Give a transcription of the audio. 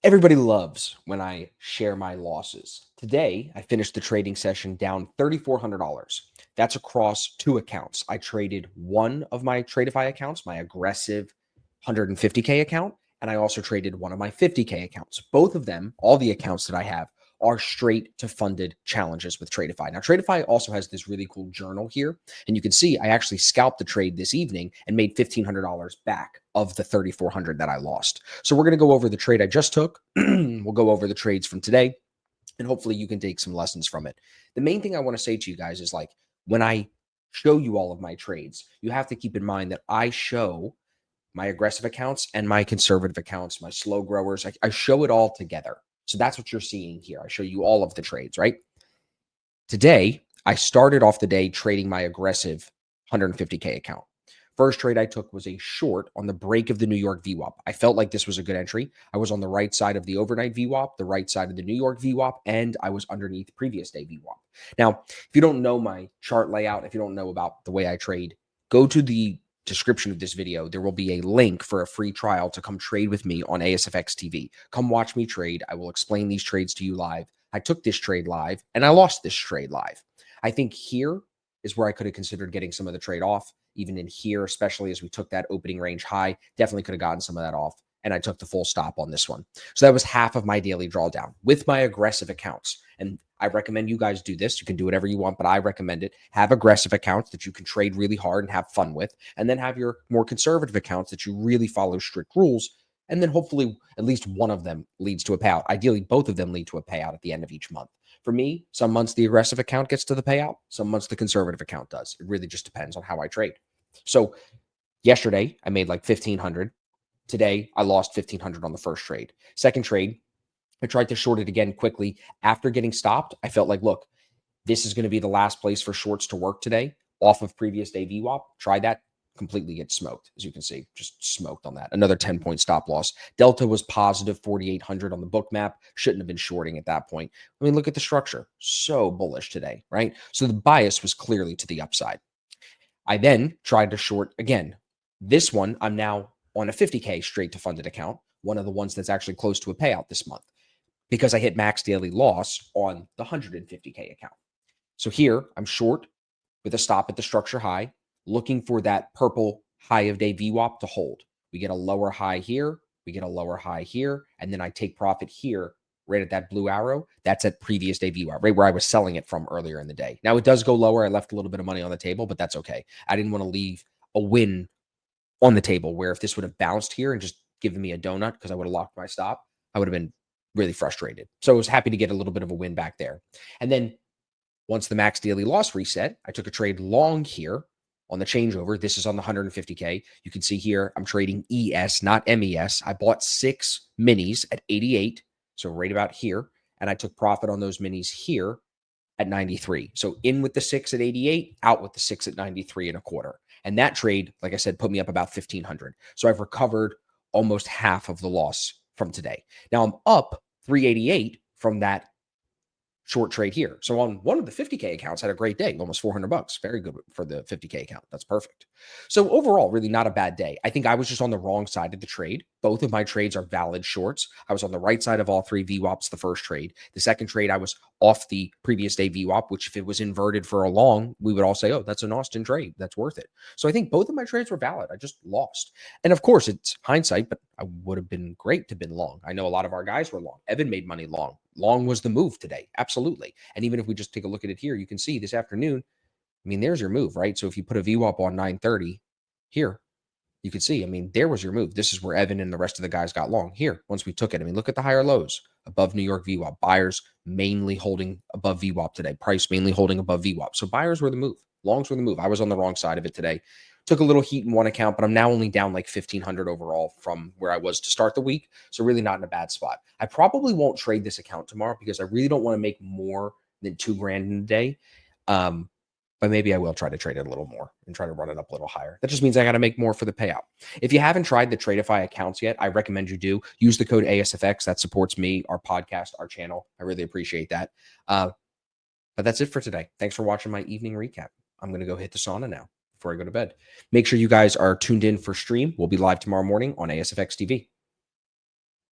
Everybody loves when I share my losses. Today, I finished the trading session down $3,400. That's across two accounts. I traded one of my Tradeify accounts, my aggressive 150K account, and I also traded one of my 50K accounts. Both of them, all the accounts that I have, are straight to funded challenges with Tradeify. Now, Tradeify also has this really cool journal here. And you can see I actually scalped the trade this evening and made $1,500 back of the $3,400 that I lost. So we're going to go over the trade I just took. We'll go over the trades from today, and hopefully you can take some lessons from it. The main thing I want to say to you guys is like, when I show you all of my trades, you have to keep in mind that I show my aggressive accounts and my conservative accounts, my slow growers. I show it all together. So that's what you're seeing here. I show you all of the trades, right? Today, I started off the day trading my aggressive 150K account. First trade I took was a short on the break of the New York VWAP. I felt like this was a good entry. I was on the right side of the overnight VWAP, the right side of the New York VWAP, and I was underneath previous day VWAP. Now, if you don't know my chart layout, if you don't know about the way I trade, go to the description of this video. There will be a link for a free trial to come trade with me on ASFX TV. Come watch me trade. I will explain these trades to you live. I took this trade live and I lost this trade live. I think here is where I could have considered getting some of the trade off. Even in here, especially as we took that opening range high, definitely could have gotten some of that off. And I took the full stop on this one. So that was half of my daily drawdown with my aggressive accounts. And I recommend you guys do this. You can do whatever you want, but I recommend it. Have aggressive accounts that you can trade really hard and have fun with. And then have your more conservative accounts that you really follow strict rules. And then hopefully at least one of them leads to a payout. Ideally, both of them lead to a payout at the end of each month. For me, some months the aggressive account gets to the payout. Some months the conservative account does. It really just depends on how I trade. So yesterday I made like 1,500. Today I lost 1,500 on the first trade. Second trade, I tried to short it again quickly. After getting stopped, I felt like, look, this is going to be the last place for shorts to work today off of previous day VWAP. Try that. Completely get smoked, as you can see, just smoked on that. Another 10-point stop loss. Delta was positive 4,800 on the book map. Shouldn't have been shorting at that point. I mean, look at the structure. So bullish today, right? So the bias was clearly to the upside. I then tried to short again. This one, I'm now on a 50K straight to funded account, one of the ones that's actually close to a payout this month because I hit max daily loss on the 150K account. So here I'm short with a stop at the structure high, looking for that purple high of day VWAP to hold. We get a lower high here, we get a lower high here, and then I take profit here right at that blue arrow. That's at previous day VWAP, right where I was selling it from earlier in the day. Now it does go lower. I left a little bit of money on the table, but that's okay. I didn't want to leave a win on the table where if this would have bounced here and just given me a donut because I would have locked my stop, I would have been really frustrated. So I was happy to get a little bit of a win back there. And then once the max daily loss reset, I took a trade long here on the changeover. This is on the 150K. You can see here, I'm trading ES, not MES. I bought 6 minis at 88. So right about here. And I took profit on those minis here at 93. So in with the 6 at 88, out with the 6 at 93 and a quarter. And that trade, like I said, put me up about 1,500. So I've recovered almost half of the loss from today. Now I'm up 388 from that short trade here. So on one of the 50K accounts, had a great day, almost $400. Very good for the 50K account. That's perfect. So overall, really not a bad day. I think I was just on the wrong side of the trade. Both of my trades are valid shorts. I was on the right side of all three VWAPs the first trade. The second trade, I was off the previous day VWAP, which if it was inverted for a long, we would all say, oh, that's an Austin trade. That's worth it. So I think both of my trades were valid. I just lost. And of course, it's hindsight, but I would have been great to have been long. I know a lot of our guys were long. Evan made money long. Long was the move today. Absolutely. And even if we just take a look at it here, you can see this afternoon, I mean, there's your move, right? So if you put a VWAP on 930 here, you can see, I mean, there was your move. This is where Evan and the rest of the guys got long here once we took it. I mean, look at the higher lows above New York VWAP. Buyers mainly holding above VWAP today. Price mainly holding above VWAP. So buyers were the move. Longs were the move. I was on the wrong side of it today. Took a little heat in one account, but I'm now only down like 1,500 overall from where I was to start the week. So really not in a bad spot. I probably won't trade this account tomorrow because I really don't want to make more than $2,000 in a day. But maybe I will try to trade it a little more and try to run it up a little higher. That just means I got to make more for the payout. If you haven't tried the Tradeify accounts yet, I recommend you do. Use the code ASFX. That supports me, our podcast, our channel. I really appreciate that. But that's it for today. Thanks for watching my evening recap. I'm going to go hit the sauna now before I go to bed. Make sure you guys are tuned in for stream. We'll be live tomorrow morning on ASFX TV.